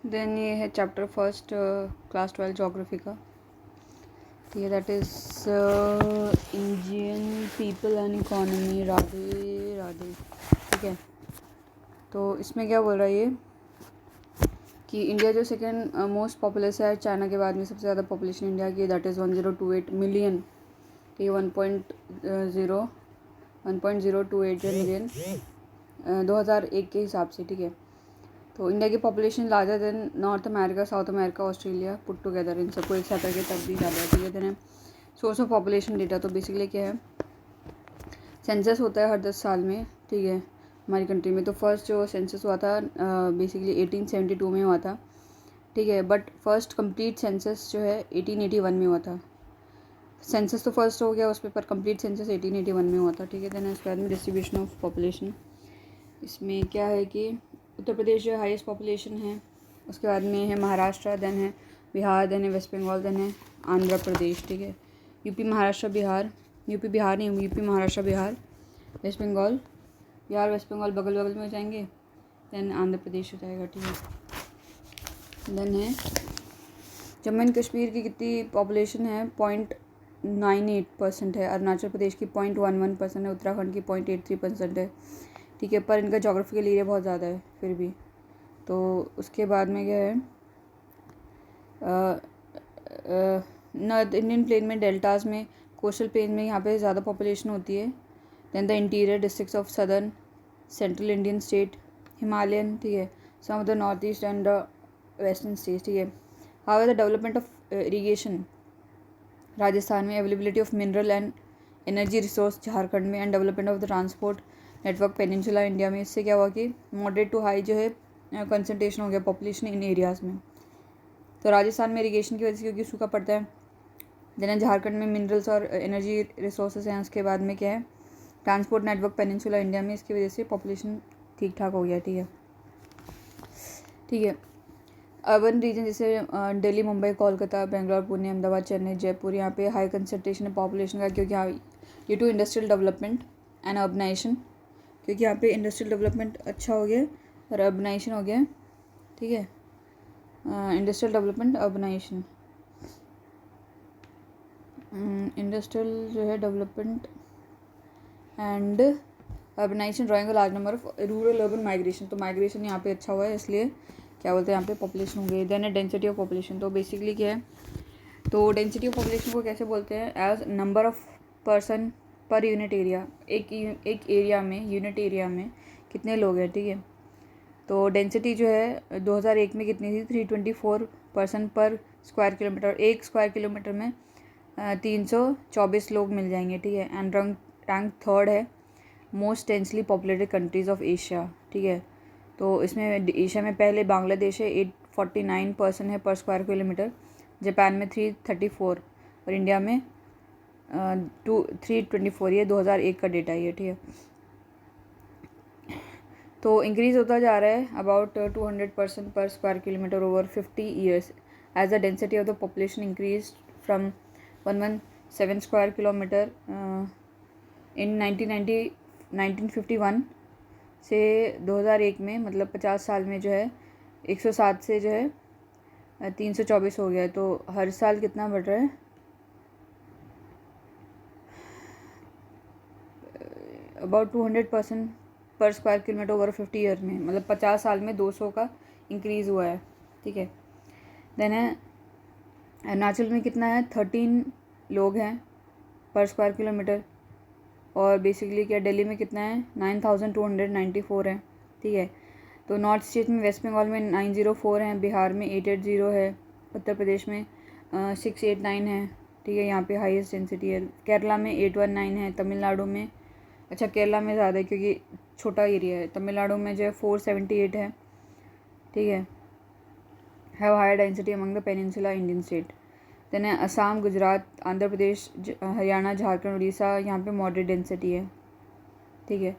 Then ये है chapter first class 12 geography का, ठीक है, that is Indian people and economy. Radhe Radhe. ठीक है, तो इसमें क्या बोल रहा है ये कि इंडिया जो सेकेंड मोस्ट पॉपुलस है चाइना के बाद में, सबसे ज़्यादा पॉपुलेशन इंडिया की, दैट इज़ 1028 मिलियन। ठीक है, 1.028 मिलियन 2001 के हिसाब से। ठीक है, तो इंडिया की population larger than North America, South America, Australia put together, इन सबको एक साथ करके तब भी ज़्यादा है। ठीक है, then source of population data, तो बेसिकली क्या है, सेंसस होता है हर 10 साल में। ठीक है, हमारी कंट्री में तो फर्स्ट जो सेंसस हुआ था बेसिकली 1872 में हुआ था। ठीक है, बट फर्स्ट कंप्लीट सेंसस जो है 1881 में हुआ था। सेंसस तो फर्स्ट हो गया उस पर, पर कंप्लीट सेंसस 1881 में हुआ था। ठीक है, देन उसके बाद में डिस्ट्रीब्यूशन ऑफ पॉपुलेशन, इसमें क्या है कि उत्तर प्रदेश जो हाईएस्ट पॉपुलेशन है, उसके बाद में है महाराष्ट्र, देन है बिहार, देन है वेस्ट बंगाल, देन है आंध्र प्रदेश। ठीक है, यूपी महाराष्ट्र बिहार, यूपी बिहार नहीं, यूपी महाराष्ट्र बिहार, वेस्ट बंगाल, बिहार वेस्ट बंगाल बगल बगल में हो जाएंगे, देन आंध्र प्रदेश हो जाएगा। ठीक है, देन है जम्मू एंड कश्मीर की कितनी पॉपुलेशन है, 0.98% है, अरुणाचल प्रदेश की 0.11% है, उत्तराखंड की 0.83% है। ठीक है, पर इनका जोग्राफिकल एरिया बहुत ज़्यादा है फिर भी। तो उसके बाद में क्या है, नॉर्थ इंडियन प्लेन में, डेल्टास में, कोस्टल प्लेन में यहाँ पे ज़्यादा पॉपुलेशन होती है। Than the interior districts of southern central Indian state, Himalayan, ठीक है, some of the north east and the western state. ठीक है, how the development of irrigation Rajasthan में, availability of mineral and energy resource Jharkhand में, and development of the transport network peninsula India में। इससे क्या हुआ कि मॉडरेट टू हाई जो है कंसनट्रेशन हो गया पॉपुलेशन इन एरियाज़ में। तो राजस्थान में इरीगेशन की वजह से क्योंकि सूखा पड़ता है, देन झारखंड में मिनरल्स और एनर्जी रिसोर्सेज हैं। उसके बाद में क्या है, ट्रांसपोर्ट नेटवर्क पेनिनसुला इंडिया में, इसकी वजह से पॉपुलेशन ठीक ठाक हो गया। ठीक है, ठीक है, अर्बन रीजन जैसे दिल्ली, मुंबई, कोलकाता, बेंगलोर, पुणे, अहमदाबाद, चेन्नई, जयपुर, यहाँ पे हाई कंसनट्रेशन है पॉपुलेशन का, क्योंकि यहाँ due to industrial development and urbanization, क्योंकि यहाँ पे इंडस्ट्रियल डेवलपमेंट अच्छा हो गया और अर्बनाइजेशन हो गया। ठीक है, इंडस्ट्रियल डेवलपमेंट, अर्बनाइजेशन, इंडस्ट्रियल जो है development and urbanization, drawing a large number of rural urban migration. तो माइग्रेशन यहाँ पे अच्छा हुआ है, इसलिए क्या बोलते हैं यहाँ पे पॉपुलेशन हो गई। देन है डेंसिटी ऑफ पॉपुलेशन, तो बेसिकली क्या है, तो डेंसिटी ऑफ पॉपुलेशन को कैसे बोलते हैं, as number of person per unit area. एक एरिया में, यूनिट एरिया में कितने लोग हैं। ठीक है, तो डेंसिटी जो है 2001 में कितनी थी, 324 पर्सन पर स्क्वायर किलोमीटर। एक स्क्वायर किलोमीटर में 324 लोग मिल जाएंगे। ठीक है, एंड रैंक थर्ड है most densely populated countries of Asia. ठीक है, तो इसमें एशिया में पहले बांग्लादेश है, 849 पर्सन है पर स्क्वायर किलोमीटर, जापान में 334 और इंडिया में 324। ये 2001 का डेटा है। ठीक है, तो इंक्रीज़ होता जा रहा है about 200% per square kilometre over 50 years, as the density of the population increase from 117 square kilometre in 1951 से 2001 में, मतलब 50 साल में जो है 107 से जो है 324 हो गया। तो हर साल कितना बढ़ रहा है, about 200% per square kilometre over 50 year में, मतलब 50 साल में 200 का इंक्रीज़ हुआ है। ठीक है, देन है अरुणाचल में कितना है, 13 लोग हैं पर स्क्वायर किलोमीटर, और बेसिकली क्या दिल्ली में कितना है, 9294 है। ठीक है, तो नॉर्थ स्टेट में, वेस्ट बंगाल में 904 हैं, बिहार में 880 है, उत्तर प्रदेश में 689 है। ठीक है, यहाँ पे हाईएस्ट डेंसिटी है। केरला में 819 है, तमिलनाडु में, अच्छा केरला में ज़्यादा है क्योंकि छोटा एरिया है, तमिलनाडु में जो है 478 है। ठीक है, have higher density among the peninsula Indian state. Then है असम, गुजरात, आंध्र प्रदेश, हरियाणा, झारखंड, उड़ीसा, यहाँ पे मॉडरेट डेंसिटी है। ठीक है,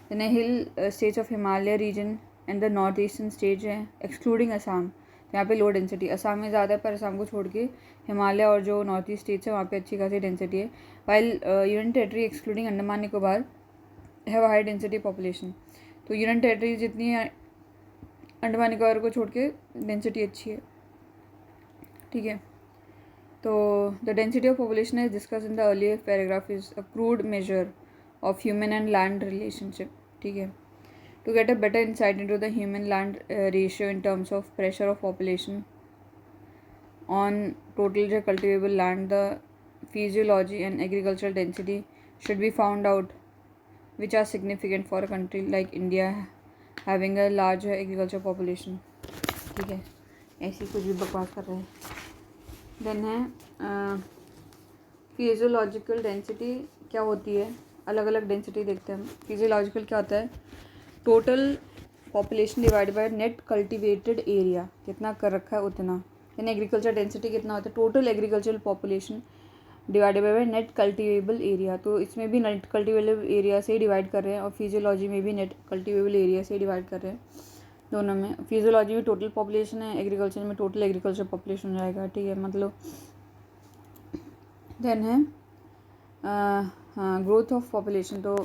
देन है hill states of Himalaya region and the north eastern states हैं एक्सक्लूडिंग असम, तो यहाँ पे लो डेंसिटी, असम में ज़्यादा है पर असम को छोड़ के हिमालय और जो नॉर्थ ईस्ट स्टेट्स है वहाँ पे अच्छी खासी डेंसिटी है। While union territory excluding Andaman Nicobar have high density population. तो यूनियन टेरेटरी जितनी अंडमान निकोबार को छोड़ के डेंसिटी अच्छी है, ठीक है। तो the density of population is discuss in the earlier paragraph is a crude measure of human and land relationship, ठीक है। To get a better insight into the human land ratio in terms of pressure of population on total cultivable land, the physiology and agricultural density should be found out, which are significant for a country like India having a large agriculture population, ठीक है। ऐसी कुछ भी बकवास कर रहे हैं। Then है फिजियोलॉजिकल डेंसिटी क्या होती है, अलग अलग डेंसिटी देखते हैं हम। फिजियोलॉजिकल क्या होता है, total population divide by net cultivated area, कितना कर रखा है उतना। यानी एग्रीकल्चर डेंसिटी कितना होता है, total agricultural population divided by net cultivable area. तो इसमें भी नेट कल्टिवेबल एरिया से ही डिवाइड कर रहे हैं और फिजियोलॉजी में भी नेट कल्टिवेबल एरिया से ही डिवाइड कर रहे हैं दोनों में। फिजियोलॉजी में टोटल पॉपुलेशन है, एग्रीकल्चर में टोटल एग्रीकल्चर पॉपुलेशन हो जाएगा, ठीक है। मतलब देन है हाँ ग्रोथ ऑफ पॉपुलेशन। तो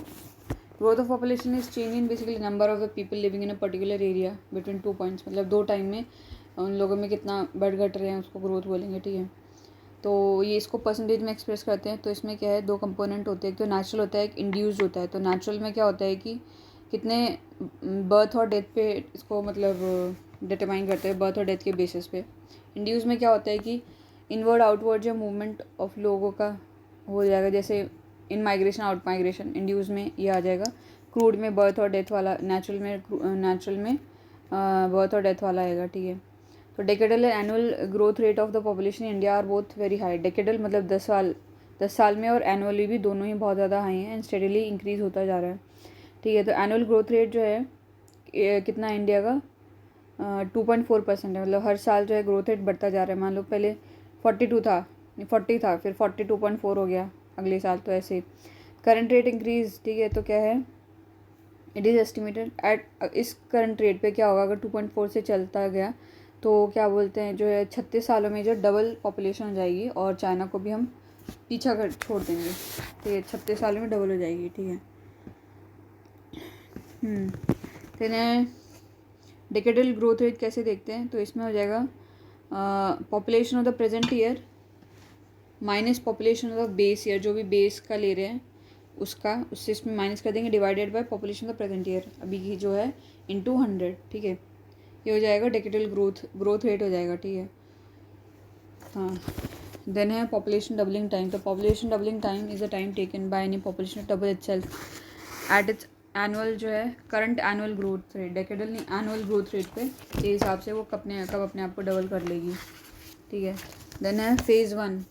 growth of population is change in basically number of the people living in a particular area between 2 points, मतलब 2 टाइम में उन लोगों में कितना बढ़ घट रहे हैं उसको ग्रोथ बोलेंगे, ठीक है। तो ये इसको परसेंटेज में एक्सप्रेस करते हैं। तो इसमें क्या है, 2 कंपोनेंट होते हैं, एक तो नेचुरल होता है, एक इंड्यूस्ड होता है। तो नेचुरल में क्या होता है कि कितने बर्थ और डेथ पे इसको मतलब डिटरमाइन करते हैं, बर्थ और डेथ के बेसिस पे। इंड्यूस में क्या होता है कि इनवर्ड आउटवर्ड जो मूवमेंट ऑफ लोगों का हो जाएगा, जैसे इन माइग्रेशन आउट माइग्रेशन, इंड्यूस में ये आ जाएगा। क्रूड में बर्थ और डेथ वाला, नेचुरल में बर्थ और डेथ वाला आएगा, ठीक है। तो decadal and annual growth rate of the population in India are both very high. Decadal मतलब 10 साल में, और एनुअली भी दोनों ही बहुत ज़्यादा हाई हैं एंड स्टेडीली इंक्रीज होता जा रहा है, ठीक है। तो एनुअल ग्रोथ रेट जो है कितना है इंडिया का, 2.4% है। मतलब हर साल जो है ग्रोथ रेट बढ़ता जा रहा है। मान लो पहले 40 था, फिर 42.4 हो गया अगले साल, तो ऐसे करंट रेट इंक्रीज, ठीक है। तो क्या है, इट इज़ एस्टिमेटेड एट, इस करंट रेट पे क्या होगा अगर 2.4 से चलता गया तो क्या बोलते हैं जो है 36 सालों में जो डबल पॉपुलेशन हो जाएगी और चाइना को भी हम पीछा कर छोड़ देंगे, ठीक है। 36 सालों में डबल हो जाएगी, ठीक है। तो डेकेडल ग्रोथ रेट कैसे देखते हैं, तो इसमें हो जाएगा population of the present year minus population of the base year, जो भी बेस का ले रहे हैं उससे इसमें माइनस कर देंगे, divided by population of the present year अभी की जो है इनटू 100, ठीक है। ये हो जाएगा डेकेडल ग्रोथ रेट हो जाएगा, ठीक है। हाँ, देन है पॉपुलेशन डबलिंग टाइम। तो population doubling time is a time taken by any population double itself at its annual जो है current annual growth rate, decadal नहीं एनुअल ग्रोथ रेट पे के हिसाब से वो कब अपने आप को डबल कर लेगी, ठीक है। देन है फेज़ 1।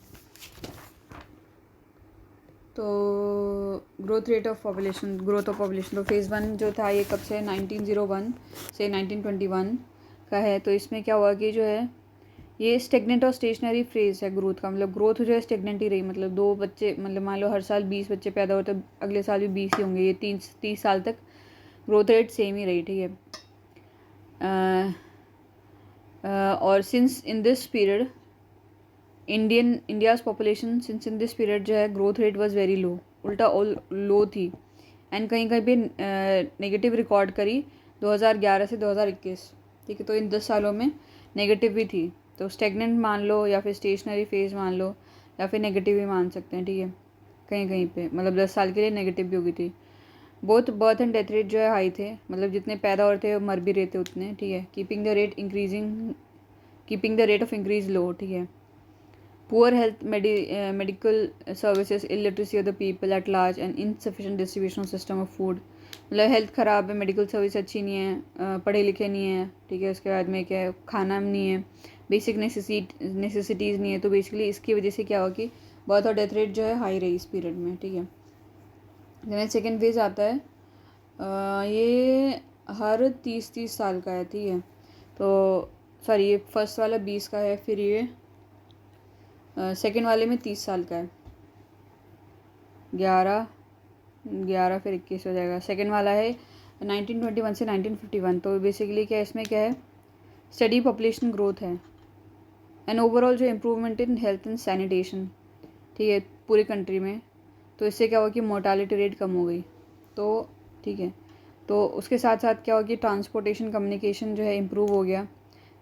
तो ग्रोथ ऑफ पॉपुलेशन, तो फेज़ 1 जो था ये कब से 1901 से 1921 का है। तो इसमें क्या हुआ कि जो है ये स्टेगनेंट और स्टेशनरी फेज है ग्रोथ का, मतलब ग्रोथ जो है स्टेगनेंट ही रही। मतलब 2 बच्चे, मतलब मान लो हर साल 20 बच्चे पैदा होते, अगले साल भी 20 ही होंगे, ये 30 साल तक ग्रोथ रेट सेम ही रही, ठीक है। और since in this period India's population since in this period जो है growth rate was very low, उल्टा लो थी, एंड कहीं कहीं पे नेगेटिव रिकॉर्ड करी 2011 से 2021, ठीक है। तो इन 10 सालों में नेगेटिव भी थी। तो स्टेगनेंट मान लो या फिर स्टेशनरी फेज मान लो या फिर नेगेटिव भी मान सकते हैं, ठीक है। कहीं कहीं पे मतलब 10 साल के लिए नेगेटिव भी हो गई थी। Both birth and death rate जो है हाई थे, मतलब जितने पैदा होते थे मर भी रहे थे उतने, ठीक है। Keeping the rate of increase low, ठीक है। Poor health, medical services, illiteracy of the people at large and insufficient distribution system of food, मतलब हेल्थ ख़राब है, मेडिकल सर्विस अच्छी नहीं है, पढ़े लिखे नहीं है, ठीक है। उसके बाद में क्या है, खाना नहीं है, बेसिक नेसेसिटीज़ नहीं है। तो बेसिकली इसकी वजह से क्या हुआ कि बर्थ और डेथ रेट जो है हाई रही इस पीरियड में, ठीक है। देन सेकेंड फेज़ आता है, ये हर 30 साल का है, ठीक है। तो सॉरी, ये फर्स्ट वाला 20 का है, फिर ये सेकेंड वाले में 30 साल का है, 11 फिर 21 हो जाएगा। सेकेंड वाला है 1921 से 1951। तो बेसिकली क्या है, इसमें क्या है, स्टडी पॉपुलेशन ग्रोथ है एंड ओवरऑल जो improvement in health and sanitation, ठीक है, पूरी कंट्री में। तो इससे क्या हुआ कि मोर्टालिटी रेट कम हो गई, तो ठीक है। तो उसके साथ साथ क्या हो गया, ट्रांसपोर्टेशन कम्युनिकेशन जो है इम्प्रूव हो गया,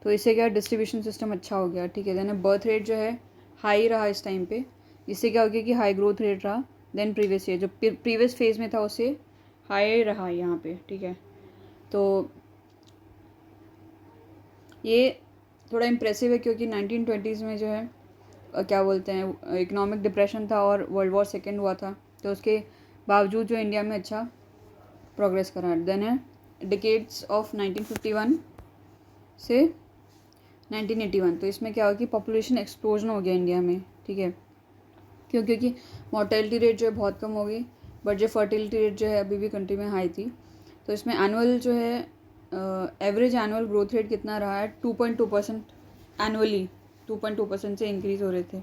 तो इससे क्या डिस्ट्रीब्यूशन सिस्टम अच्छा हो गया, ठीक है। देन बर्थ रेट जो है हाई रहा इस टाइम पे, इससे क्या हो गया कि हाई ग्रोथ रेट रहा। देन प्रीवियस ईयर जो प्रीवियस फेज़ में था उससे हाई रहा यहाँ पे, ठीक है। तो ये थोड़ा इम्प्रेसिव है क्योंकि 1920s में जो है क्या बोलते हैं इकोनॉमिक डिप्रेशन था और वर्ल्ड वॉर सेकेंड हुआ था, तो उसके बावजूद जो इंडिया में अच्छा प्रोग्रेस करा। देन है डिकेड्स ऑफ 1951 से 1981, तो इसमें क्या हुआ कि पॉपुलेशन एक्सप्लोजन हो गया इंडिया में, ठीक है। क्योंकि मोर्टेलिटी रेट जो है बहुत कम हो गई, बट जो फर्टिलिटी रेट जो है अभी भी कंट्री में हाई थी। तो इसमें एनुअल जो है एवरेज एनुअल ग्रोथ रेट कितना रहा है, 2.2% एनुअली, 2.2% से इंक्रीज़ हो रहे थे,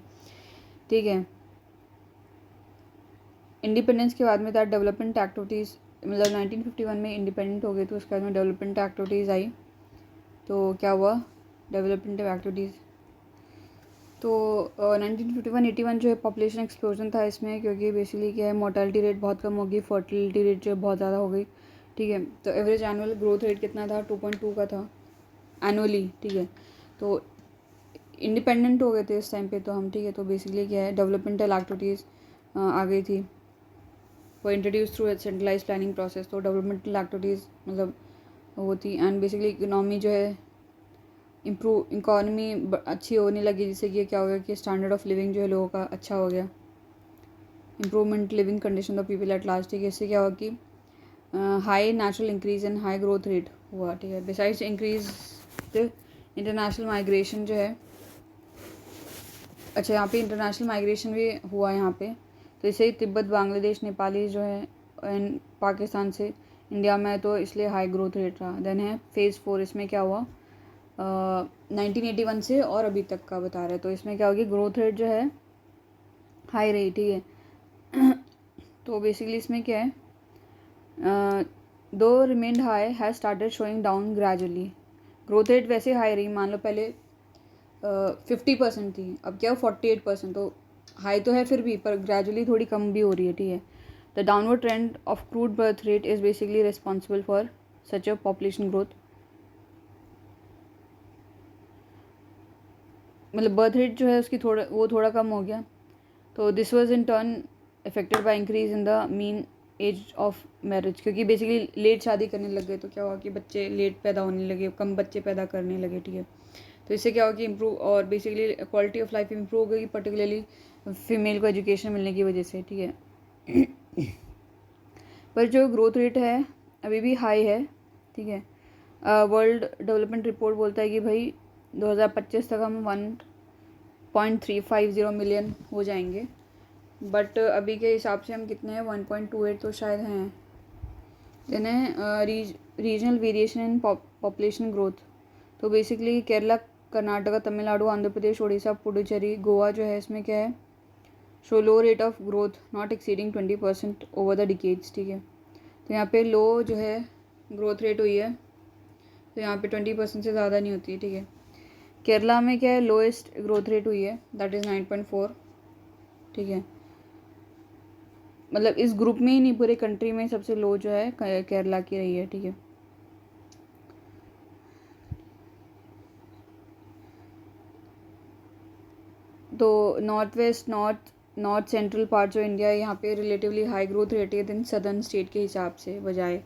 ठीक है। इंडिपेंडेंस के बाद में था डेवलपमेंट एक्टिविटीज़, मतलब 1951 में इंडिपेंडेंट हो गए तो उसके बाद में डेवलपमेंट एक्टिविटीज़ आई। तो क्या हुआ डेवलपमेंट एक्टिविटीज़, तो 1951-81 जो है पॉपुलेशन एक्सप्लोजन था इसमें, क्योंकि बेसिकली क्या है मोर्टेलिटी रेट बहुत कम हो गई, फर्टिलिटी रेट जो है बहुत ज़्यादा हो गई, ठीक है। तो एवरेज एनुअल ग्रोथ रेट कितना था, 2.2 का था एनुअली, ठीक है। तो इंडिपेंडेंट हो गए थे इस टाइम पे तो हम, ठीक है। तो बेसिकली क्या है डेवलपमेंटल एक्टिविटीज़ आ गई थी, वो introduce through centralize planning process. तो डेवलपमेंटल एक्टिविटीज़ मतलब वो थी, एंड बेसिकली इकोनॉमी जो है इम्प्रूव, इकॉनमी अच्छी होने लगी, जिससे कि क्या हो गया कि स्टैंडर्ड ऑफ लिविंग जो है लोगों का अच्छा हो गया, improvement living condition of people at last, ठीक है। इससे क्या हुआ कि high natural increase and high growth rate हुआ, ठीक है। बिसाइड्स इंक्रीज इंटरनेशनल माइग्रेशन जो है, अच्छा यहाँ पे इंटरनेशनल माइग्रेशन भी हुआ यहाँ पे, तो इससे ही तिब्बत, बांग्लादेश, नेपाली जो है एंड पाकिस्तान से इंडिया में, तो इसलिए हाई ग्रोथ रेट रहा। देन है फेज़ 4, इसमें क्या हुआ 1981 से और अभी तक का बता रहे हैं, तो इसमें क्या होगी ग्रोथ रेट जो है हाई रही, ठीक है। तो बेसिकली इसमें क्या है, दो remained high has started showing down gradually. Growth rate वैसे हाई रही, मान लो पहले 50% थी, अब क्या 48%, तो हाई तो है फिर भी, पर ग्रेजुअली थोड़ी कम भी हो रही है, ठीक है। The downward trend of crude birth rate is basically responsible for such a population growth, मतलब बर्थ रेट जो है उसकी थोड़ा कम हो गया। तो this was in turn affected by increase in the mean age of marriage, क्योंकि बेसिकली लेट शादी करने लग गए, तो क्या हुआ कि बच्चे लेट पैदा होने लगे, कम बच्चे पैदा करने लगे, ठीक है। तो इससे क्या हुआ कि इम्प्रूव, और basically quality of life improve हो गई, पर्टिकुलरली फीमेल को एजुकेशन मिलने की वजह से, ठीक है। पर जो ग्रोथ रेट है अभी भी हाई है, ठीक है। वर्ल्ड डेवलपमेंट रिपोर्ट बोलता है कि भाई 2025 तक हम 1.350 मिलियन हो जाएंगे, बट अभी के हिसाब से हम कितने हैं 1.28 तो शायद हैं। इन्हें regional variation in population growth, तो बेसिकली केरला, कर्नाटका, तमिलनाडु, आंध्र प्रदेश, उड़ीसा, पुडुचेरी, गोवा जो है इसमें क्या है show low rate of growth not exceeding 20% over the decades, ठीक है। तो यहाँ पे लो जो है ग्रोथ रेट हुई है, तो यहाँ पे 20% से ज़्यादा नहीं होती है, ठीक है। केरला में क्या है लोएस्ट ग्रोथ रेट हुई है, दैट इज़ 9.4, ठीक है। मतलब इस ग्रुप में ही नहीं, पूरे कंट्री में सबसे लो जो है केरला की रही है, ठीक है। तो north west, north central part जो इंडिया है यहाँ पे रिलेटिवली हाई ग्रोथ रेट है दिन सदर्न स्टेट के हिसाब से बजाय,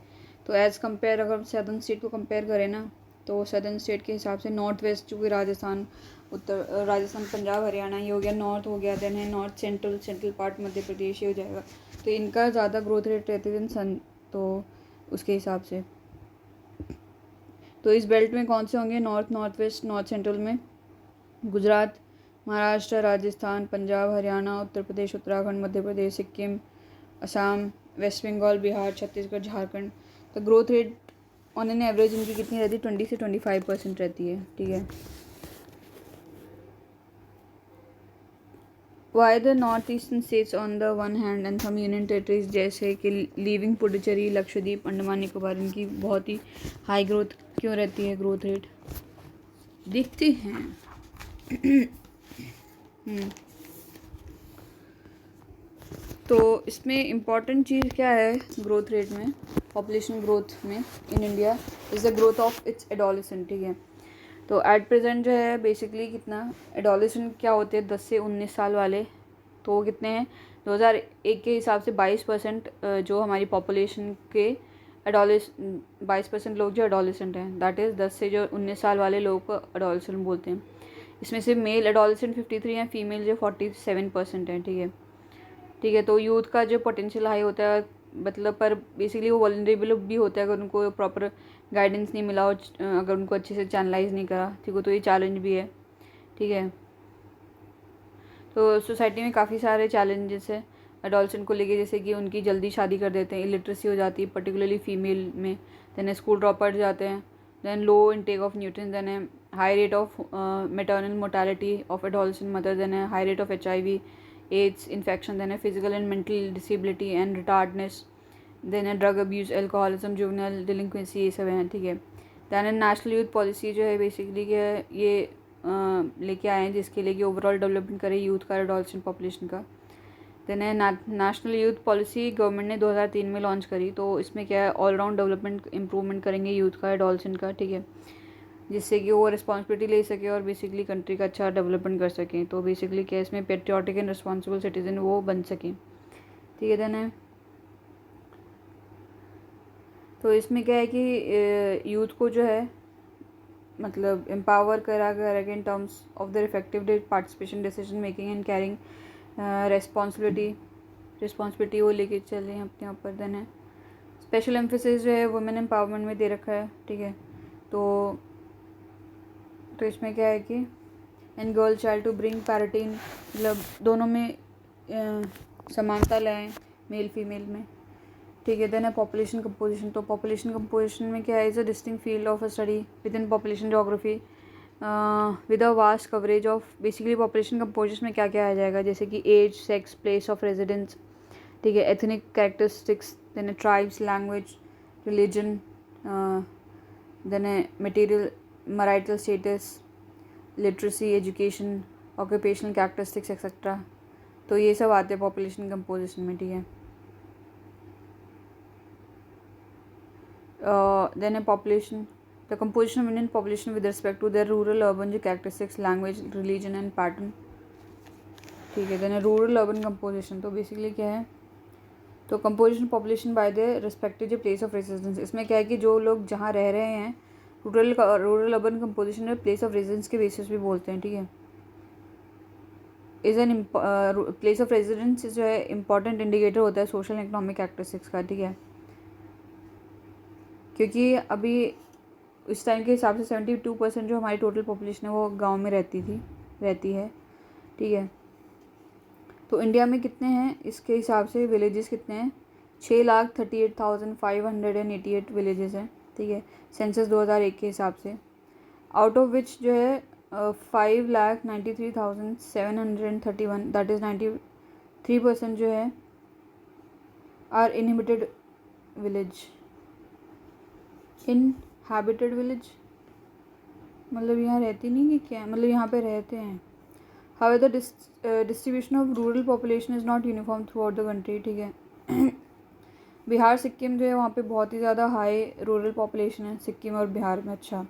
तो एज़ कम्पेयर अगर सदर्न स्टेट को कंपेयर करें ना, तो सदर्न स्टेट के हिसाब से नॉर्थ वेस्ट जो कि राजस्थान, राजस्थान, पंजाब, हरियाणा ये हो गया, नॉर्थ हो गया। देन है north central part Madhya Pradesh ये हो जाएगा, तो इनका ज़्यादा ग्रोथ रेट रहते दिन सन, तो उसके हिसाब से। तो इस बेल्ट में कौन से होंगे, नॉर्थ वेस्ट, नॉर्थ सेंट्रल में गुजरात, महाराष्ट्र, राजस्थान, पंजाब, हरियाणा, उत्तर प्रदेश, उत्तराखंड, मध्य प्रदेश, सिक्किम, असम, वेस्ट बंगाल, बिहार, छत्तीसगढ़, झारखंड। तो growth rate on an average इनकी कितनी रहती है 20 से 25% रहती है, ठीक है। Why the north eastern states on the one hand and some union territories जैसे कि लीविंग पुडुचेरी, लक्षद्वीप, अंडमान निकोबार, इनकी बहुत ही हाई ग्रोथ क्यों रहती है ग्रोथ रेट, देखते हैं। तो इसमें इम्पॉर्टेंट चीज़ क्या है ग्रोथ रेट में, पॉपुलेशन ग्रोथ में in India is the growth of its adolescent, ठीक है। तो एट प्रेजेंट जो है बेसिकली कितना एडोलेसेंट क्या होते हैं 10 से 19 साल वाले, तो वो कितने हैं 2001 के हिसाब से 22% जो हमारी पॉपुलेशन के 22% लोग जो एडोलेसेंट हैं, दैट इज़ 10 से जो 19 साल वाले लोगों को एडोलेसेंट बोलते हैं। इसमें से मेल एडोलेसेंट 53 हैं, फीमेल जो 47% हैं, ठीक है। ठीक है, तो यूथ का जो पोटेंशियल हाई होता है मतलब, पर बेसिकली वो वल्नरेबल भी होता है अगर उनको प्रॉपर गाइडेंस नहीं मिला और अगर उनको अच्छे से चैनलाइज नहीं करा, ठीक है, तो ये चैलेंज भी है, ठीक है। तो सोसाइटी में काफ़ी सारे चैलेंजेस है एडोलसेंट को लेके, जैसे कि उनकी जल्दी शादी कर देते हैं, इलिटरेसी हो जाती है पर्टिकुलरली फीमेल में, देन स्कूल ड्रॉप आउट जाते हैं, then low intake of nutrients, then high rate of maternal mortality of adolescent mother, then high rate of HIV AIDS infection, then physical and mental disability and retardness, then drug abuse, alcoholism, juvenile delinquency, ये सब हैं, ठीक है। Then national youth policy जो है basically क्या है ये लेके आए हैं जिसके लिए कि ओवरऑल डेवलपमेंट करे यूथ का एडोलसेंट पॉपुलेशन का। देन है नेशनल यूथ पॉलिसी गवर्नमेंट ने 2003 में लॉन्च करी, तो इसमें क्या है ऑल राउंड डेवलपमेंट इम्प्रूवमेंट करेंगे यूथ का एडोलसेंट का, ठीक है, जिससे कि वो रिस्पॉन्सिबिलिटी ले सके और बेसिकली कंट्री का अच्छा डेवलपमेंट कर सकें। तो बेसिकली क्या इसमें पेट्रियाटिक एंड रिस्पॉन्सिबल सिटीजन वो बन सकें, ठीक है। देन है तो इसमें क्या है कि यूथ को जो है मतलब एम्पावर करा करेगा इन terms of the effective participation decision making and carrying responsibility वो लेके चल रहे हैं अपने ऊपर। देन है स्पेशल एम्फेसिस जो है वुमेन एम्पावरमेंट में दे रखा है, ठीक है। तो इसमें क्या है कि and girl child to bring parity in, मतलब दोनों में समानता लाएँ मेल फीमेल में, ठीक है। देन है पॉपुलेशन कंपोजिशन, तो पॉपुलेशन कंपोजिशन में क्या है is a distinct field of a study within population geography with a vast coverage of, basically population composition में क्या क्या आ जाएगा, जैसे कि age, sex, place of residence, ठीक है, ethnic characteristics, then tribes, language, religion, then है material marital status, literacy, education, occupational characteristics etcetera. तो ये सब आते हैं पॉपुलेशन कंपोजिशन में, ठीक है। Then a population, the composition of Indian population with respect to their rural urban जो characteristics, language, religion and pattern, ठीक है। then a rural urban composition, तो बेसिकली क्या है तो composition population by the respective place of residence, इसमें क्या है कि जो लोग जहाँ रह रहे हैं रूरल अर्बन कंपोजिशन में प्लेस ऑफ रेजिडेंस के बेसिस भी बोलते हैं, ठीक है। Is an place of residence जो है इंपॉर्टेंट इंडिकेटर होता है सोशल एंड इकोनॉमिक कैरेक्टरिस्टिक्स का, ठीक है, क्योंकि अभी इस टाइम के हिसाब से 72% जो हमारी टोटल पॉपुलेशन है वो गांव में रहती है, ठीक है। तो इंडिया में कितने हैं इसके हिसाब से विलेजेस कितने हैं 6,38,588 विलेजेस हैं, ठीक है, सेंसस 2001 के हिसाब से। आउट ऑफ विच जो है 5,93,731 दैट इज़ 93% जो है are inhibited village. Inhabited village मतलब यहाँ रहती नहीं कि क्या, मतलब यहाँ पे रहते हैं। However the distribution of rural population is not uniform through out the country, ठीक है। बिहार सिक्किम जो है वहाँ पे बहुत ही ज़्यादा हाई रूरल पॉपुलेशन है सिक्किम और बिहार में। अच्छा,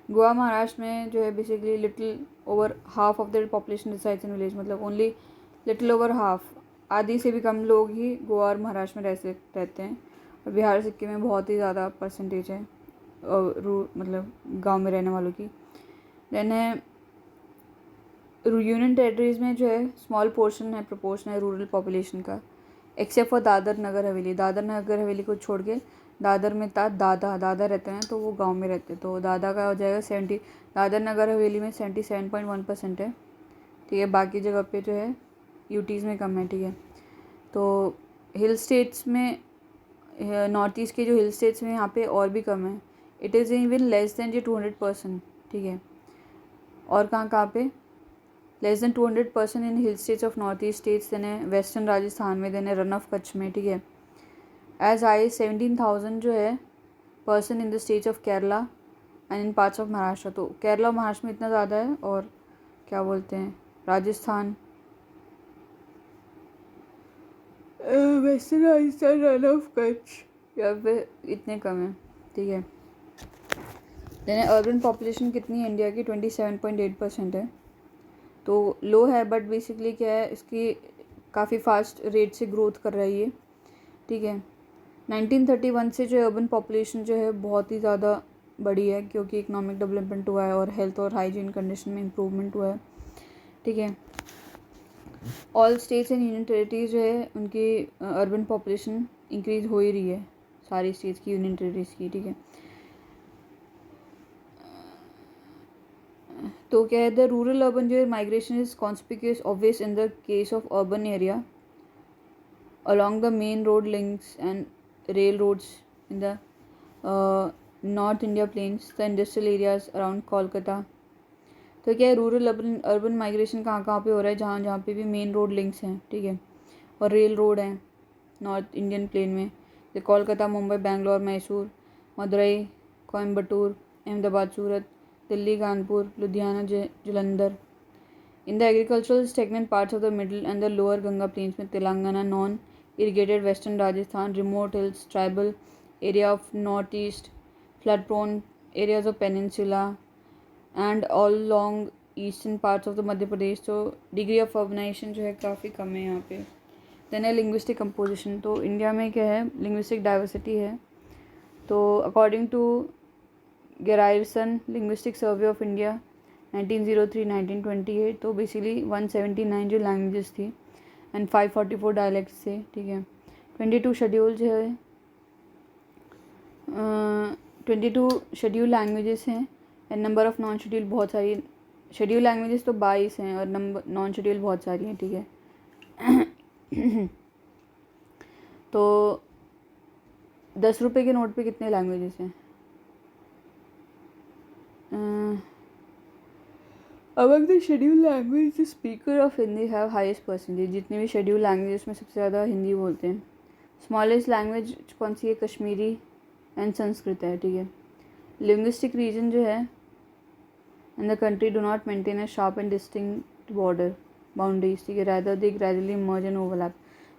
गोवा महाराष्ट्र में जो है basically little over half of the population resides in village, मतलब ओनली लिटिल ओवर हाफ, आधी से भी कम लोग ही गोवा और महाराष्ट्र में रहते हैं, और बिहार सिक्किम में बहुत ही ज़्यादा परसेंटेज है मतलब गांव में रहने वालों की। देन है यूनियन टेरिटरीज़ में जो है स्मॉल पोर्शन है प्रोपोर्शन है रूरल पॉपुलेशन का, एक्सेप्ट फॉर दादर नगर हवेली। दादर नगर हवेली को छोड़ के दादर में दादा रहते हैं तो वो गांव में रहते हैं, तो दादा का हो जाएगा 70, दादर नगर हवेली में 77.1% है, ठीक है। बाकी जगह पे जो है यूटीज़ में कम है, ठीक है। तो हिल स्टेट्स में नॉर्थ ईस्ट के जो हिल स्टेट्स में यहाँ पे और भी कम है, it is even less than जो 200%, ठीक है। और कहाँ पे less than 200% in hill states of north east states, then है वेस्टर्न राजस्थान में, देन है रन ऑफ कच्छ में, ठीक है। एज हाई 17,000 जो है person in the states of Kerala and in parts of Maharashtra. तो केरला और महाराष्ट्र में इतना ज़्यादा है, और क्या बोलते हैं Rajasthan, western Rajasthan, run of Kutch, यहाँ पे इतने कम है, ठीक है। देन अर्बन पॉपुलेशन कितनी है इंडिया की, 27.8% है, तो लो है, बट बेसिकली क्या है, इसकी काफ़ी फास्ट रेट से ग्रोथ कर रही है, ठीक है। 1931 से जो अर्बन पॉपुलेशन जो है बहुत ही ज़्यादा बढ़ी है, क्योंकि इकोनॉमिक डेवलपमेंट हुआ है और हेल्थ और हाइजीन कंडीशन में इम्प्रूवमेंट हुआ है, ठीक है। All states and union territories जो है उनकी अर्बन पॉपुलेशन इंक्रीज़ हो ही रही है, सारी स्टेट्स की, यूनियन टेरिटरीज की, ठीक है। तो क्या है, द रूरल अर्बन जो है migration is conspicuous obvious in the case of urban area along the main road links and railroads in the North India plains, the industrial areas around Kolkata. तो क्या है, रूरल अर्बन माइग्रेशन कहाँ कहाँ पे हो रहा है, जहाँ जहाँ पे भी मेन रोड लिंक्स हैं, ठीक है, और रेल रोड हैं नॉर्थ इंडियन प्लेन में, जैसे कोलकाता, मुंबई, बेंगलोर, मैसूर, मदुरई, कोयम्बटूर, अहमदाबाद, सूरत, Delhi, Kanpur, Ludhiana, Jalandhar. In the agricultural stagnant parts of the middle and the lower Ganga plains में Telangana, non-irrigated western Rajasthan, remote hills, tribal area of northeast, flood-prone areas of peninsula, and all along eastern parts of the Madhya Pradesh. तो degree of urbanisation जो है काफ़ी कम है यहाँ पे। Then है linguistic composition, तो इंडिया में क्या है, लिंग्विस्टिक डाइवर्सिटी है। तो according to Grierson linguistic survey of India 1903-1928, तो बेसिकली 179 जो लैंग्वेजेस थी एंड 544 डायलेक्ट्स थे, ठीक है। 22 शेड्यूल जो है 22 शेड्यूल लैंग्वेजेस हैं and number of non schedule बहुत सारी, शेड्यूल लैंग्वेजेस तो 22 हैं और नंबर नॉन शेड्यूल बहुत सारी हैं, ठीक है। तो 10 रुपये के नोट पे कितने लैंग्वेजेस हैं? Among the schedule language the speaker of Hindi have highest percentage, जितने भी शेड्यूल लैंग्वेजेस में सबसे ज़्यादा हिंदी बोलते हैं। स्मॉलेस्ट लैंग्वेज कौन सी है? कश्मीरी एंड संस्कृत है, ठीक है। लिंग्विस्टिक रीजन जो है इन the country do not maintain a sharp and distinct border boundaries, ठीक है, rather they gradually merge and overlap.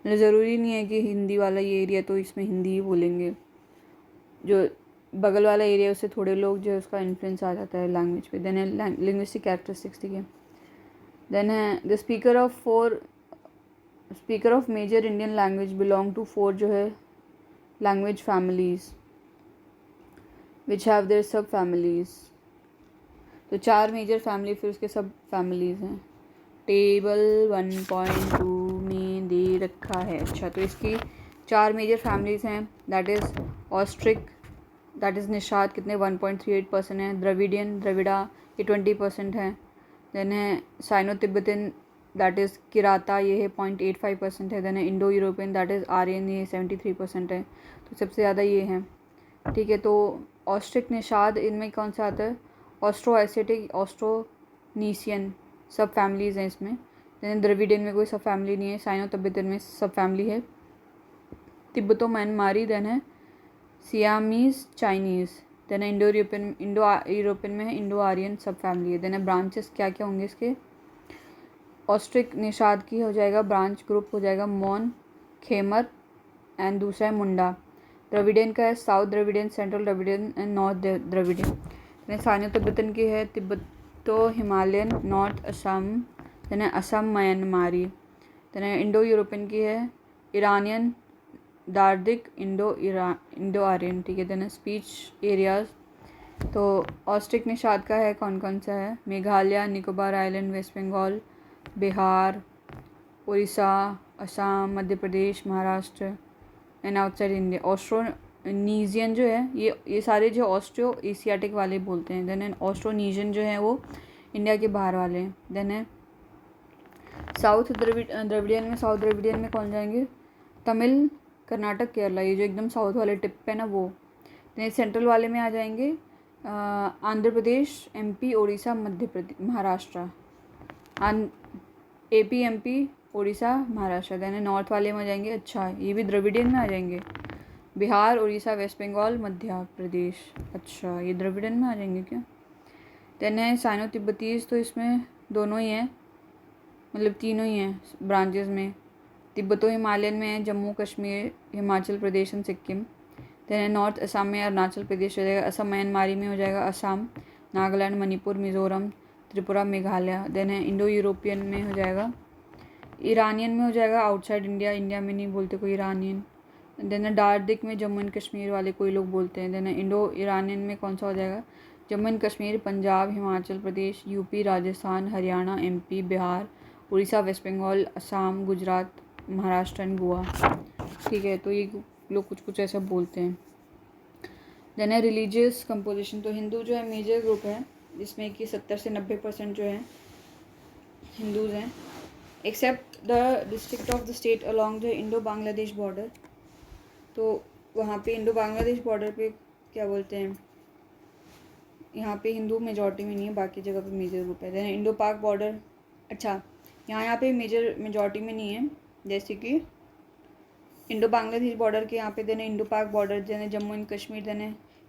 मतलब ज़रूरी नहीं है कि हिंदी वाला ये एरिया तो इसमें हिंदी ही बोलेंगे, जो बगल वाला एरिया उससे थोड़े लोग जो है उसका इन्फ्लुएंस आ जाता है लैंग्वेज पे। देन है लिंग्विस्टिक कैरेक्टरिस्टिक्स, ठीक है। देन है the speaker of major Indian language belong to 4 जो है language families which have their sub families. तो 4 मेजर फैमिली, फिर उसके सब फैमिलीज हैं, टेबल 1.2 में दे रखा है। अच्छा, तो इसकी 4 मेजर फैमिलीज हैं, that is Austric, that is Nishad, कितने 1.38% है। द्रविडियन, द्रविड़ा, ये 20% है। देन है sino tibetan, that is Kirata, ये है 0.85% है। देन है Indo European, that is Aryan, ये 73% है। तो सबसे ज़्यादा ये हैं, ठीक है। तो ऑस्ट्रिक, निषाद, इनमें कौन सा आता है? ऑस्ट्रो एसिटिक, ऑस्ट्रोनीसियन, सब फैमिलीज़ हैं इसमें। देन द्रविडियन में कोई सब फैमिली नहीं है। साइनो तिब्बतन में सब फैमिली है। तिब्बतो म्यांमारी, देन है Siamese, Chinese. Then Indo European में है इंडो आर्यन, सब फैमिली है। देन ब्रांचेस क्या क्या होंगे इसके? ऑस्ट्रिक निषाद की हो जाएगा ब्रांच ग्रुप हो जाएगा मॉन, खेमर एंड दूसरा है मुंडा। द्रविडियन का है south Dravidian, central Dravidian and north Dravidian. Then sino Tibetan की है Tibeto Himalayan, north Assam, then है Assam Myanmari. Then Indo European की है ईरानियन, दार्दिक, इंडो आर्यन, ठीक है। देन स्पीच एरियाज, तो ऑस्ट्रिक निषाद का है कौन कौन सा है? Meghalaya, Nicobar island, West Bengal, Bihar, Orissa, Assam, Madhya Pradesh, Maharashtra and outside India. Austronesian जो है ये सारे जो ऑस्ट्रो एशियाटिक वाले बोलते हैं। देन ऑस्ट्रोनीजियन जो है वो इंडिया के बाहर वाले हैं। देन है साउथ द्रविडियन में, साउथ द्रविडियन में कौन जाएंगे? तमिल, कर्नाटक, केरला, ये जो एकदम साउथ वाले टिप पे ना वो। देन सेंट्रल वाले में आ जाएंगे Andhra Pradesh, MP, Orissa, Madhya Pradesh, Maharashtra, AP, MP, Orissa, Maharashtra. Then north वाले में आ जाएंगे, अच्छा ये भी द्रविडियन में आ जाएंगे, बिहार, उड़ीसा, वेस्ट बंगाल, मध्य प्रदेश। अच्छा ये द्रविडियन में आ जाएंगे क्या? देन है साइनो तिब्बतीज, तो इसमें दोनों ही हैं, मतलब तीनों ही हैं ब्रांचेस में। तिब्बतो हिमालयन में है Jammu Kashmir, Himachal Pradesh and Sikkim. Then north Assam में अरुणाचल प्रदेश हो जाएगा, असम म्यांमारी में हो जाएगा असम, नागालैंड, मणिपुर, मिज़ोरम, त्रिपुरा, मेघालय। देन है इंडो यूरोपियन में हो जाएगा, ईरानियन में हो जाएगा आउटसाइड इंडिया, इंडिया में नहीं बोलते कोई ईरानियन। देन डार्डिक में जम्मू एंड कश्मीर वाले कोई लोग बोलते हैं। देन इंडो ईरानियन में कौन सा हो जाएगा, Jammu and Kashmir, Punjab, Himachal Pradesh, UP, Rajasthan, Haryana, MP, Bihar, Orissa, West Bengal, Assam, Gujarat, Maharashtra and Goa. ठीक है, तो ये लोग कुछ कुछ ऐसा बोलते हैं। देन है रिलीजियस कंपोजिशन, तो हिंदू जो है मेजर ग्रुप है, जिसमें कि 70 से 90% जो है हिंदूज़ हैं, except the district of the state along the Indo Bangladesh border. तो वहाँ पे इंडो बांग्लादेश बॉर्डर पे क्या बोलते हैं, यहाँ पे हिंदू मेजॉरिटी में नहीं है, बाकी जगह पे मेजर ग्रुप है। देन इंडो पाक बॉर्डर, अच्छा यहाँ पे मेजर मेजॉरिटी में नहीं है, जैसे कि इंडो बांग्लादेश बॉर्डर के यहाँ पे। Then Indo Pak border, then Jammu and Kashmir, then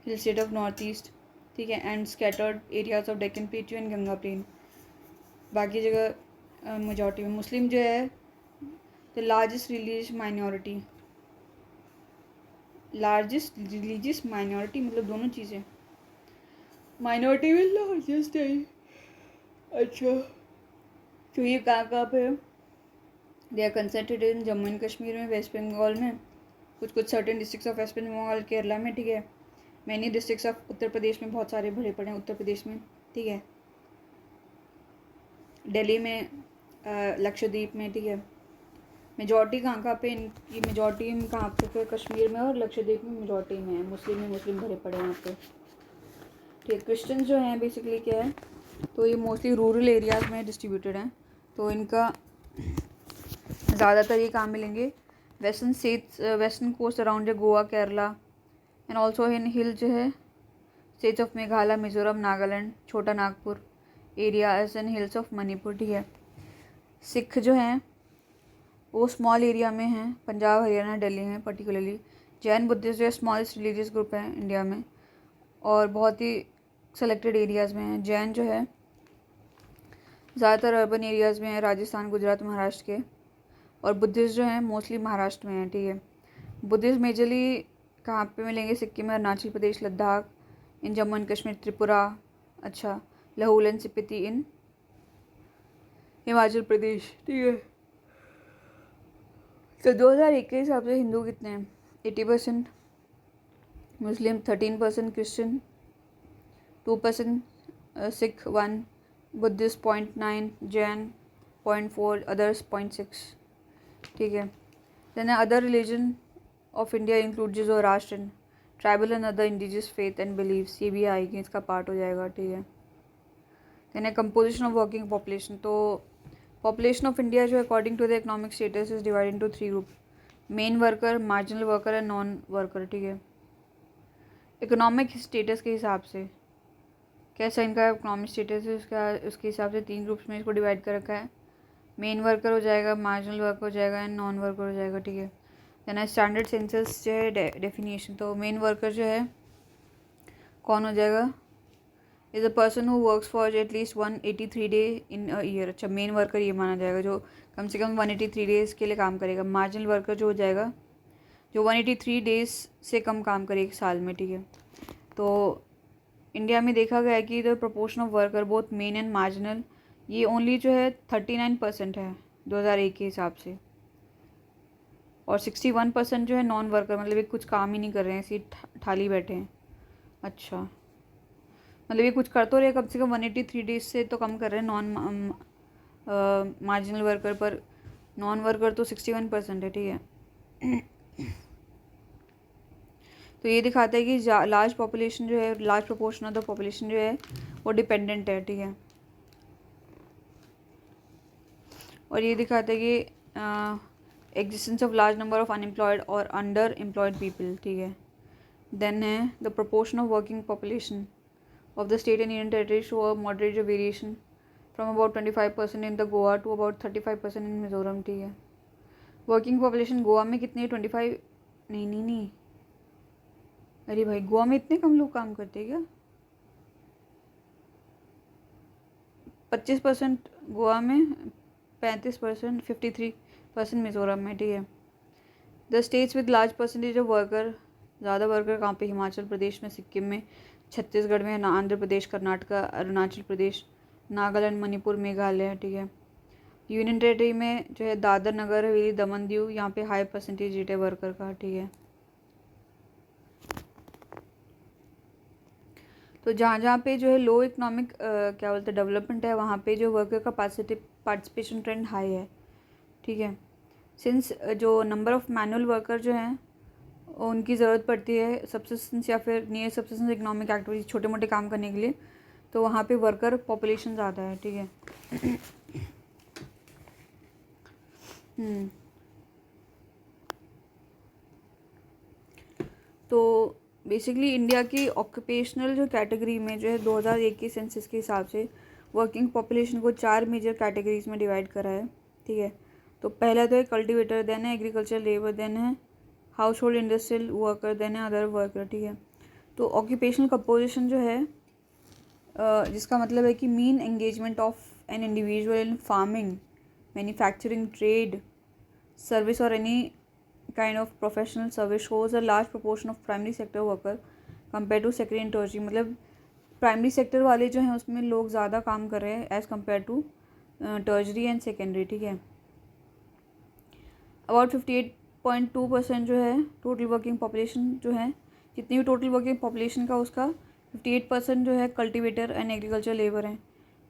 hill state of north east, ठीक है, and scattered areas of Deccan plateau and Ganga plain. बाकी जगह मेजॉरिटी में। मुस्लिम जो है the largest religious minority, largest religious minority मतलब दोनों चीज़ें, माइनॉरिटी में लार्जेस्ट है। अच्छा, तो ये कहाँ पे है, they are concentrated in Jammu and Kashmir में, वेस्ट बंगाल में, कुछ कुछ certain districts of west Bengal, Kerala में, ठीक है, many districts of Uttar Pradesh में, बहुत सारे भरे पड़े हैं उत्तर प्रदेश में, ठीक है, दिल्ली में, लक्षद्वीप में, ठीक है। मेजॉरिटी कहाँ पे इनकी, मेजॉरिटी कहाँ पे, कश्मीर में और लक्षद्वीप में मेजॉरिटी में है, मुस्लिम भरे पड़े हैं यहाँ पे, ठीक है। क्रिश्चियन जो हैं बेसिकली क्या है, तो ये मोस्टली रूरल एरियाज़ में डिस्ट्रीब्यूटेड हैं, तो इनका ज़्यादातर ये कहाँ मिलेंगे, western states, western coast around है Goa, Kerala, and also in hill जो है states of Meghalaya, Mizoram, Nagaland, Chota Nagpur areas and hills of Manipur, ठीक है। सिख जो हैं वो स्मॉल एरिया में हैं, पंजाब, हरियाणा, दिल्ली में पर्टिकुलरली। जैन बुद्धिस्ट जो है स्मॉलेस्ट रिलीजियस ग्रुप है इंडिया में, और बहुत ही सेलेक्टेड एरियाज़ में हैं। जैन जो है ज़्यादातर अर्बन एरियाज़ में है, राजस्थान, गुजरात, महाराष्ट्र के, और बुद्धिस्ट जो हैं मोस्टली महाराष्ट्र में हैं, ठीक है। बुद्धिस्ट मेजरली कहाँ पे मिलेंगे, सिक्किम में, अरुणाचल प्रदेश, लद्दाख, इन जम्मू एंड कश्मीर, त्रिपुरा, अच्छा, लाहौल एंड स्पीति इन हिमाचल प्रदेश, ठीक है। तो 2001 के हिसाब से हिंदू कितने हैं, 80%, Muslim 13%, Christian 2%, Sikh 1, Buddhist 0.9, Jain 0.4, others 0.6, ठीक है। Then other religion of India include जो राष्ट्र, tribal and other indigenous faith and beliefs, ये भी आएगी, इसका पार्ट हो जाएगा, ठीक है। Then composition of working population, तो पॉपुलेशन ऑफ इंडिया जो according to the economic status is divide into 3 group, main worker, marginal worker and non worker, ठीक है। इकोनॉमिक स्टेटस के हिसाब से कैसा इनका इकोनॉमिक स्टेटस है, उसके हिसाब से 3 ग्रुप्स में इसको डिवाइड कर रखा है। मेन वर्कर हो जाएगा, मार्जिनल वर्कर हो जाएगा एंड नॉन वर्कर हो जाएगा, ठीक है। देन स्टैंडर्ड सेंसस जो है डेफिनेशन, तो मेन वर्कर जो है कौन हो जाएगा, is a person who works for at least 183 day in a year. अच्छा, मेन वर्कर ये माना जाएगा जो कम से कम 183 डेज़ के लिए काम करेगा। मार्जिनल वर्कर जो हो जाएगा जो 183 डेज से कम काम करे एक साल में, ठीक है। तो इंडिया में देखा गया है कि the proportion of worker both men and marginal ये ओनली जो है 39% है 2001 के हिसाब से, और 61% जो है नॉन वर्कर, मतलब ये कुछ काम ही नहीं कर रहे हैं, ऐसे ठाली बैठे हैं। अच्छा, मतलब ये कुछ कर तो रहे, कम से कम 183 डेज से तो कम कर रहे हैं नॉन मार्जिनल वर्कर, पर नॉन वर्कर तो 61% है, ठीक है। तो ये दिखाता है कि लार्ज पॉपुलेशन जो है, large proportion of the population जो है वो डिपेंडेंट है, ठीक है। और ये दिखाता है कि existence of large number of unemployed और अंडर एम्प्लॉयड पीपल, ठीक है। देन है the proportion of working population of the state and union territories show a moderate variation from about 25% in the Goa to about 35% in Mizoram, ठीक है। Working population Goa में कितनी है, 25, नहीं, अरे भाई गोवा में इतने कम लोग काम करते हैं क्या, 25% गोवा में, 35%, 53% मिजोरम में, ठीक है। The states with large percentage of worker ज़्यादा वर्कर कहाँ पे? हिमाचल प्रदेश में, सिक्किम में, छत्तीसगढ़ में, आंध्र प्रदेश, कर्नाटका, अरुणाचल प्रदेश, नागालैंड, मणिपुर, मेघालय, ठीक है। यूनियन टेरेटरी में जो है दादर, नगर हवेली, दमन दीव, यहाँ पे हाई परसेंटेज रेट है वर्कर का, ठीक है। तो जहाँ जहाँ पे जो है लो इकोनॉमिक क्या बोलते हैं डेवलपमेंट है, वहाँ पे जो वर्कर का पार्टिसिपेशन ट्रेंड हाई है, ठीक है। सिंस जो नंबर ऑफ मैनुअल वर्कर जो हैं उनकी ज़रूरत पड़ती है सब्सिस्टेंस या फिर नियर सब्सिस्टेंस इकोनॉमिक एक्टिविटीज, छोटे मोटे काम करने के लिए, तो वहाँ पे वर्कर पॉपुलेशन ज़्यादा है, ठीक है। तो बेसिकली इंडिया की ऑक्यूपेशनल जो कैटेगरी में जो है 2001 के सेंसस के हिसाब से वर्किंग पॉपुलेशन को 4 मेजर कैटेगरीज में डिवाइड करा है, ठीक है। तो पहला तो है कल्टिवेटर, देन है एग्रीकल्चर लेबर, देन है household industrial worker, then है अदर वर्कर, ठीक है। तो ऑक्यूपेशनल कंपोजिशन जो है जिसका मतलब है कि mean engagement of an individual in farming, manufacturing, trade, service और any kind of professional service shows a large proportion of primary sector worker compared to secondary and tertiary। मतलब प्राइमरी सेक्टर वाले जो हैं उसमें लोग ज़्यादा काम कर रहे हैं as compare to tertiary and secondary, ठीक है। अबाउट 58.2% जो है टोटल वर्किंग पॉपुलेशन जो है, जितनी भी टोटल वर्किंग पॉपुलेशन का उसका 58% जो है कल्टिवेटर एंड एग्रीकल्चर लेबर हैं,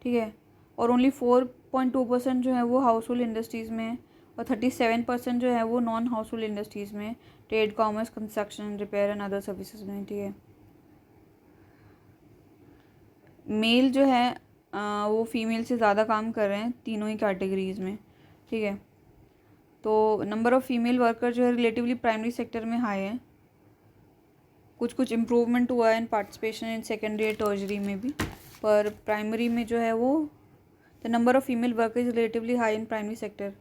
ठीक है। और ओनली 4.2% जो है वो हाउस होल्ड इंडस्ट्रीज़ में है, और 37% जो है वो नॉन हाउस होल्ड इंडस्ट्रीज़ में, trade, commerce, construction, repair and other services में, ठीक है। मेल जो है वो फीमेल से ज़्यादा काम कर रहे हैं तीनों ही कैटेगरीज़ में, ठीक है। तो नंबर ऑफ़ फीमेल वर्कर जो है रिलेटिवली प्राइमरी सेक्टर में हाई है, कुछ कुछ इम्प्रूवमेंट हुआ है इन पार्टिसिपेशन इन सेकेंडरी और टर्जरी में भी, पर प्राइमरी में जो है वो the number of female worker is relatively high in primary sector,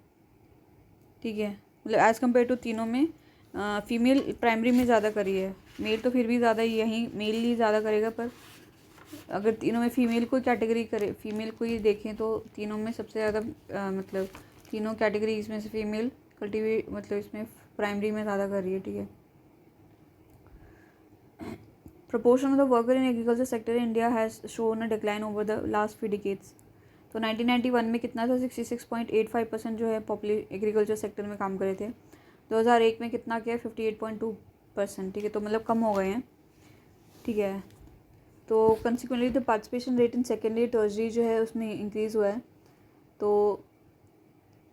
ठीक है। मतलब एज़ कम्पेयर टू तीनों में फीमेल प्राइमरी में ज़्यादा करी है, मेल तो फिर भी ज़्यादा यहीं मेल ही ज़्यादा करेगा, पर अगर तीनों में फीमेल को कैटेगरी करे, फीमेल को ही देखें तो तीनों में सबसे ज़्यादा मतलब तीनों कैटेगरीज में से फीमेल मतलब इसमें प्राइमरी में ज़्यादा कर रही है, ठीक है। Proportion of the worker in agriculture sector in India has shown a decline over the last few decades. तो 1991 में कितना था? 66.85% जो है एग्रीकल्चर सेक्टर में काम करे थे। 2001 में कितना किया? 58.2%, ठीक है। तो मतलब कम हो गए हैं, ठीक है। तो consequently the participation rate in secondary टर्जरी जो है उसमें इंक्रीज़ हुआ है। तो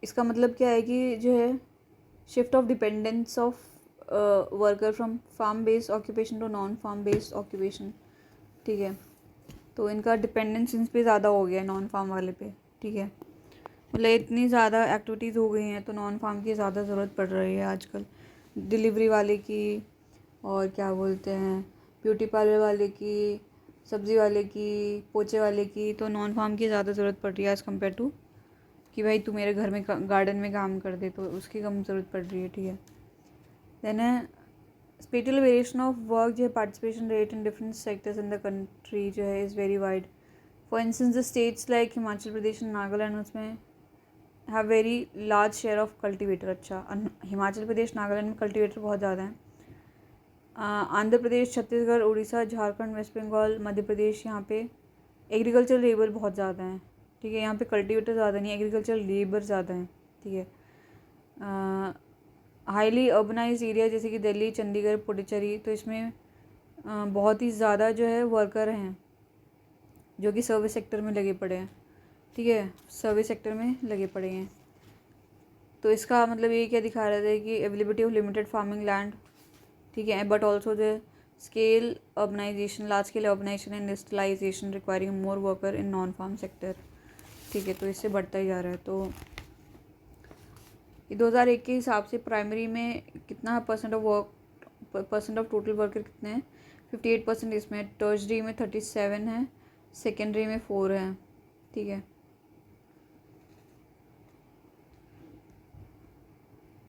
इसका मतलब क्या है कि जो है shift of dependence of worker from farm based occupation to non farm based occupation, ठीक है। तो इनका डिपेंडेंस इन पर ज़्यादा हो गया है नॉन फार्म वाले पे, ठीक है। मतलब इतनी ज़्यादा एक्टिविटीज़ हो गई हैं तो नॉन फार्म की ज़्यादा ज़रूरत पड़ रही है आजकल, डिलीवरी वाले की, और क्या बोलते हैं ब्यूटी पार्लर वाले की, सब्ज़ी वाले की, पोचे वाले की, तो नॉन फार्म की ज़्यादा ज़रूरत पड़ रही है एज़ कम्पेयर टू कि भाई तू मेरे घर में गार्डन में काम कर दे, तो उसकी कम ज़रूरत पड़ रही है, ठीक है। देन है स्पेटियल वेरिएशन ऑफ वर्क जो है participation rate in different sectors in the country जो है is very wide. For instance the states like Himachal Pradesh and Nagaland उसमें have very large share of cultivator. अच्छा, हिमाचल प्रदेश नागालैंड में कल्टिवेटर बहुत ज़्यादा हैं। आंध्र प्रदेश, छत्तीसगढ़, उड़ीसा, झारखंड, वेस्ट बंगाल, मध्य प्रदेश, यहाँ पे एग्रीकल्चर लेबर बहुत ज़्यादा हैं, ठीक है। यहाँ पे कल्टिवेटर ज़्यादा नहीं, एग्रीकल्चर लेबर ज़्यादा हैं, ठीक है। हाईली अर्बनाइज एरिया जैसे कि दिल्ली, चंडीगढ़, पुडुचेरी, तो इसमें बहुत ही ज़्यादा जो है वर्कर हैं जो कि सर्विस सेक्टर में लगे पड़े हैं, ठीक है, सर्विस सेक्टर में लगे पड़े हैं। तो इसका मतलब ये क्या दिखा रहा था कि availability of limited farming land, ठीक है, but also the scale urbanisation, large scale urbanisation and industrialisation requiring more worker in non farm sector, ठीक है। तो इससे बढ़ता ही जा रहा है। तो ये 2001 के हिसाब से प्राइमरी में कितना परसेंट ऑफ टोटल वर्कर कितने हैं? 58% इसमें, टर्जरी में 37 है, सेकेंडरी में 4 है, ठीक है।